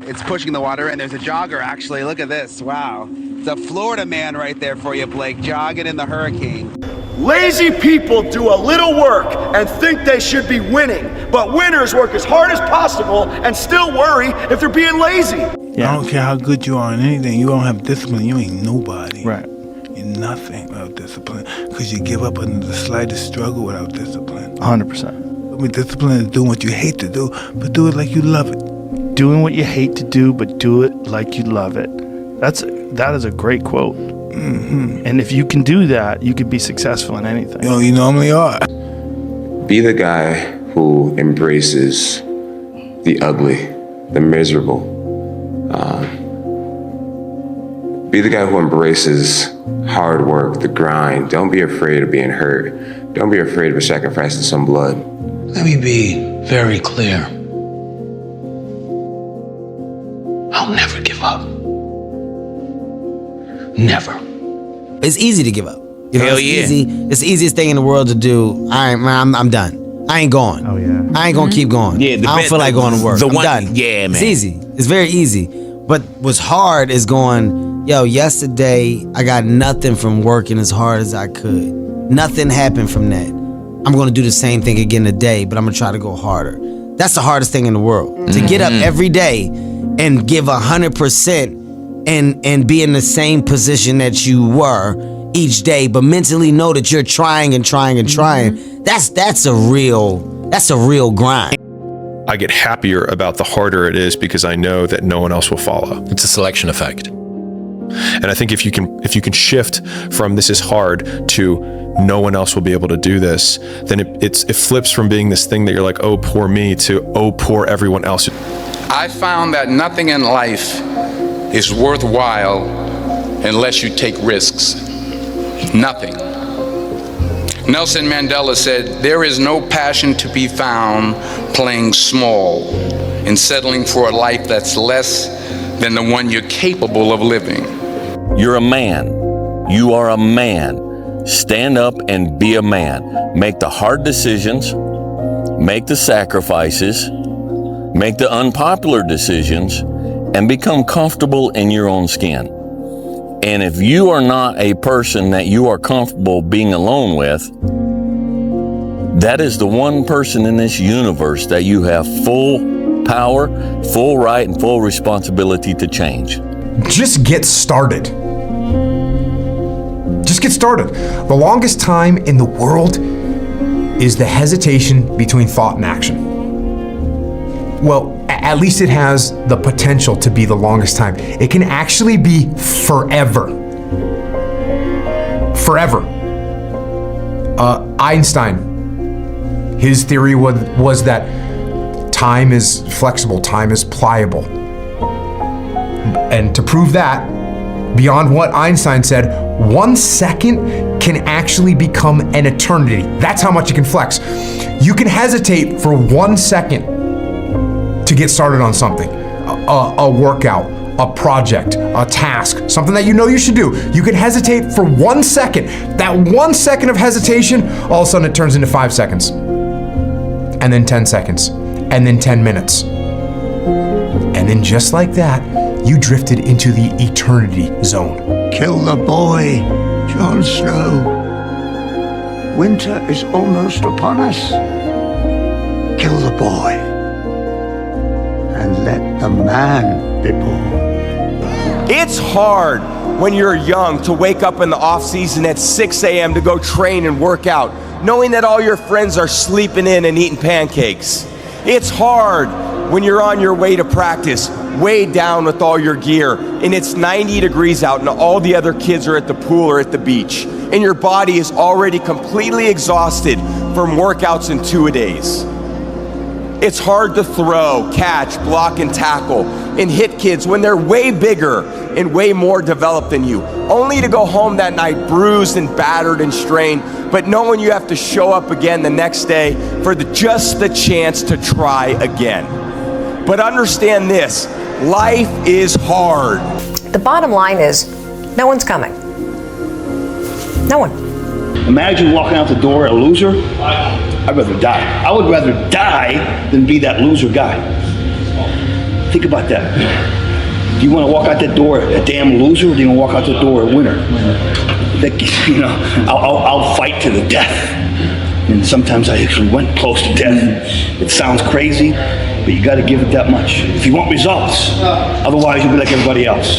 It's pushing the water, and there's a jogger, actually. Look at this. Wow. It's a Florida man right there for you, Blake, jogging in the hurricane. Lazy people do a little work and think they should be winning, but winners work as hard as possible and still worry if they're being lazy. Yeah. I don't care how good you are in anything. You don't have discipline, you ain't nobody. Right. You're nothing without discipline, because you give up under the slightest struggle without discipline. 100%. I mean, discipline is doing what you hate to do, but do it like you love it. Doing what you hate to do, but do it like you love it. That is a great quote. Mm-hmm. And if you can do that, you could be successful in anything. You know, you normally are. Be the guy who embraces the ugly, the miserable. Be the guy who embraces hard work, the grind. Don't be afraid of being hurt. Don't be afraid of sacrificing some blood. Let me be very clear. I'll never give up. Never. It's easy to give up. You know, Hell it's yeah. easy. It's the easiest thing in the world to do. I'm done. I ain't going. Oh, yeah. I ain't gonna keep going. Yeah, I don't feel like going to work. I'm done. Yeah, man. It's easy. It's very easy. But what's hard is going, yo, yesterday I got nothing from working as hard as I could. Nothing happened from that. I'm gonna do the same thing again today, but I'm gonna try to go harder. That's the hardest thing in the world. To get up every day and give 100% and be in the same position that you were each day, but mentally know that you're trying and trying and trying. That's a real grind. I get happier about the harder it is because I know that no one else will follow. It's a selection effect. And I think if you can shift from this is hard to no one else will be able to do this, then it flips from being this thing that you're like, oh, poor me, to oh, poor everyone else. I found that nothing in life is worthwhile unless you take risks. Nothing. Nelson Mandela said, there is no passion to be found playing small and settling for a life that's less than the one you're capable of living. You're a man. You are a man. Stand up and be a man. Make the hard decisions. Make the sacrifices. Make the unpopular decisions. And become comfortable in your own skin. And if you are not a person that you are comfortable being alone with, that is the one person in this universe that you have full power, full right, and full responsibility to change. Just get started. Just get started. The longest time in the world is the hesitation between thought and action. Well, at least it has the potential to be the longest time. It can actually be forever. Forever. Einstein, his theory was that time is flexible, time is pliable. And to prove that, beyond what Einstein said, 1 second can actually become an eternity. That's how much it can flex. You can hesitate for 1 second to get started on something, a workout, a project, a task, something that you know you should do. You can hesitate for 1 second. That 1 second of hesitation, all of a sudden it turns into 5 seconds, and then 10 seconds, and then 10 minutes. And then just like that, you drifted into the eternity zone. Kill the boy, Jon Snow. Winter is almost upon us. Kill the boy. And let the man be born. It's hard when you're young to wake up in the off season at 6 a.m. to go train and work out, knowing that all your friends are sleeping in and eating pancakes. It's hard when you're on your way to practice, weighed down with all your gear, and it's 90 degrees out and all the other kids are at the pool or at the beach, and your body is already completely exhausted from workouts in 2-a-days. It's hard to throw, catch, block, and tackle, and hit kids when they're way bigger and way more developed than you, only to go home that night bruised and battered and strained, but knowing you have to show up again the next day for just the chance to try again. But understand this, life is hard. The bottom line is, no one's coming. No one. Imagine walking out the door a loser. I'd rather die. I would rather die than be that loser guy. Think about that. Do you want to walk out that door a damn loser, or do you want to walk out the door a winner? You know, I'll fight to the death. And sometimes I actually went close to death. It sounds crazy, but you got to give it that much if you want results. Otherwise, you'll be like everybody else.